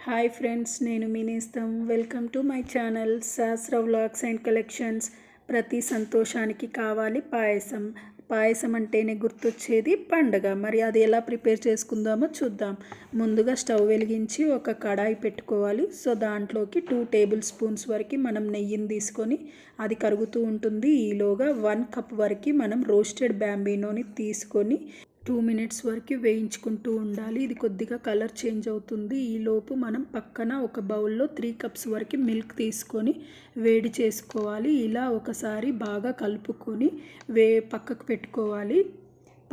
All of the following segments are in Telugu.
హాయ్ ఫ్రెండ్స్, నేను మీ నేస్తం. వెల్కమ్ టు మై ఛానల్ శాస్త్ర వ్లాగ్స్ అండ్ కలెక్షన్స్. ప్రతి సంతోషానికి కావాలి పాయసం. పాయసం అంటేనే గుర్తొచ్చేది పండగ. మరి అది ఎలా ప్రిపేర్ చేసుకుందామో చూద్దాం. ముందుగా స్టవ్ వెలిగించి ఒక కడాయి పెట్టుకోవాలి. సో దాంట్లోకి 2 టేబుల్ స్పూన్స్ వరకు మనం నెయ్యిని తీసుకొని అది కరుగుతూ ఉంటుంది. ఈలోగా 1 కప్ వరకు మనం రోస్టెడ్ బ్యాంబినోని తీసుకొని 2 మినిట్స్ వరకు వేయించుకుంటూ ఉండాలి. ఇది కొద్దిగా కలర్ చేంజ్ అవుతుంది. ఈలోపు మనం పక్కన ఒక బౌల్లో 3 కప్స్ వరకు మిల్క్ తీసుకొని వేడి చేసుకోవాలి. ఇలా ఒకసారి బాగా కలుపుకొని పక్కకు పెట్టుకోవాలి.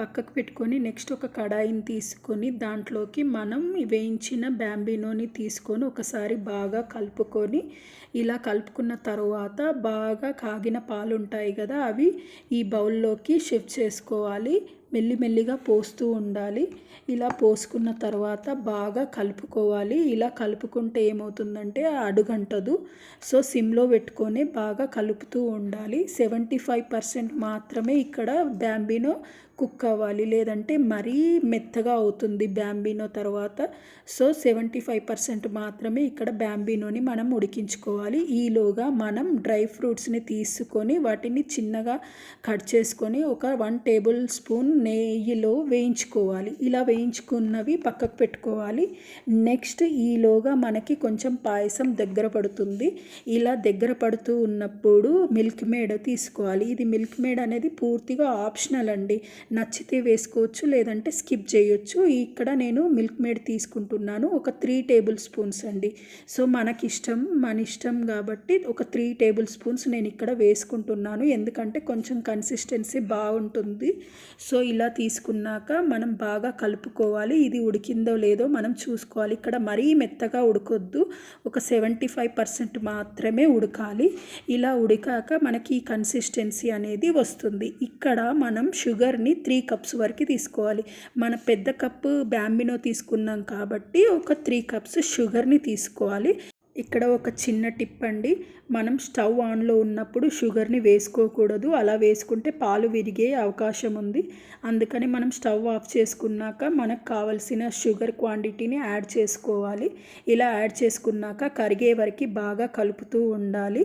పక్కకు పెట్టుకొని నెక్స్ట్ ఒక కడాయిని తీసుకొని దాంట్లోకి మనం వేయించిన బ్యాంబినోని తీసుకొని ఒకసారి బాగా కలుపుకొని ఇలా కలుపుకున్న తర్వాత బాగా కాగిన పాలు ఉంటాయి కదా, అవి ఈ బౌల్లోకి షిఫ్ట్ చేసుకోవాలి. మెల్లిమెల్లిగా పోస్తూ ఉండాలి. ఇలా పోసుకున్న తర్వాత బాగా కలుపుకోవాలి. ఇలా కలుపుకుంటే ఏమవుతుందంటే అడుగంటదు. సో సిమ్లో పెట్టుకొని బాగా కలుపుతూ ఉండాలి. 75% మాత్రమే ఇక్కడ బ్యాంబినో కుక్ అవ్వాలి, లేదంటే మరీ మెత్తగా అవుతుంది బ్యాంబినో తర్వాత. సో 75% మాత్రమే ఇక్కడ బ్యాంబినోని మనం ఉడికించుకోవాలి. ఈలోగా మనం డ్రై ఫ్రూట్స్ని తీసుకొని వాటిని చిన్నగా కట్ చేసుకొని ఒక 1 టేబుల్ స్పూన్ నెయ్యిలో వేయించుకోవాలి. ఇలా వేయించుకున్నవి పక్కకు పెట్టుకోవాలి. నెక్స్ట్ ఈలోగా మనకి కొంచెం పాయసం దగ్గర పడుతుంది. ఇలా దగ్గర పడుతూ ఉన్నప్పుడు మిల్క్ మేడ్ తీసుకోవాలి. ఇది మిల్క్ మేడ్ అనేది పూర్తిగా ఆప్షనల్ అండి. నచ్చితే వేసుకోవచ్చు, లేదంటే స్కిప్ చేయొచ్చు. ఇక్కడ నేను మిల్క్ మేడ్ తీసుకుంటున్నాను. ఒక 3 టేబుల్ స్పూన్స్ అండి. సో మన ఇష్టం కాబట్టి ఒక 3 టేబుల్ స్పూన్స్ నేను ఇక్కడ వేసుకుంటున్నాను. ఎందుకంటే కొంచెం కన్సిస్టెన్సీ బాగుంటుంది. సో ఇలా తీసుకున్నాక మనం బాగా కలుపుకోవాలి. ఇది ఉడికిందో లేదో మనం చూసుకోవాలి. ఇక్కడ మరీ మెత్తగా ఉడకొద్దు, ఒక 75% మాత్రమే ఉడకాలి. ఇలా ఉడికాక మనకి ఈ కన్సిస్టెన్సీ అనేది వస్తుంది. ఇక్కడ మనం షుగర్ని 3 కప్స్ వరకు తీసుకోవాలి. మన పెద్ద కప్పు బ్యాంబినో తీసుకున్నాం కాబట్టి ఒక 3 కప్స్ షుగర్ని తీసుకోవాలి. ఇక్కడ ఒక చిన్న టిప్ అండి, మనం స్టవ్ ఆన్లో ఉన్నప్పుడు షుగర్ని వేసుకోకూడదు. అలా వేసుకుంటే పాలు విరిగే అవకాశం ఉంది. అందుకని మనం స్టవ్ ఆఫ్ చేసుకున్నాక మనకు కావలసిన షుగర్ క్వాంటిటీని యాడ్ చేసుకోవాలి. ఇలా యాడ్ చేసుకున్నాక కరిగే వరకు బాగా కలుపుతూ ఉండాలి.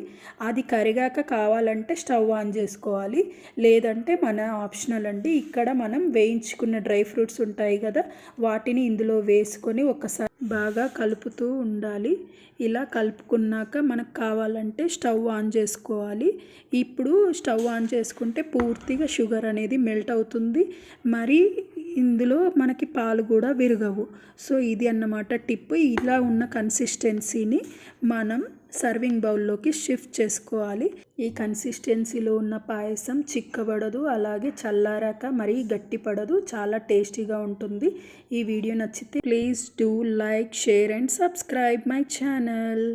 అది కరిగాక కావాలంటే స్టవ్ ఆన్ చేసుకోవాలి, లేదంటే మన ఆప్షనల్ అండి. ఇక్కడ మనం వేయించుకున్న డ్రై ఫ్రూట్స్ ఉంటాయి కదా, వాటిని ఇందులో వేసుకొని ఒకసారి బాగా కలుపుతూ ఉండాలి. ఇలా కలుపుకున్నాక మనకు కావాలంటే స్టవ్ ఆన్ చేసుకోవాలి. ఇప్పుడు స్టవ్ ఆన్ చేసుకుంటే పూర్తిగా షుగర్ అనేది మెల్ట్ అవుతుంది. మరి ఇందులో మనకి పాలు కూడా విరగవు. సో ఇది అన్నమాట టిప్. ఇలా ఉన్న కన్సిస్టెన్సీని మనం సర్వింగ్ బౌల్లోకి షిఫ్ట్ చేసుకోవాలి. ఈ కన్సిస్టెన్సీలో ఉన్న పాయసం చిక్కబడదు, అలాగే చల్లారాక మరీ గట్టిపడదు. చాలా టేస్టీగా ఉంటుంది. ఈ వీడియో నచ్చితే please do like, share and subscribe my channel.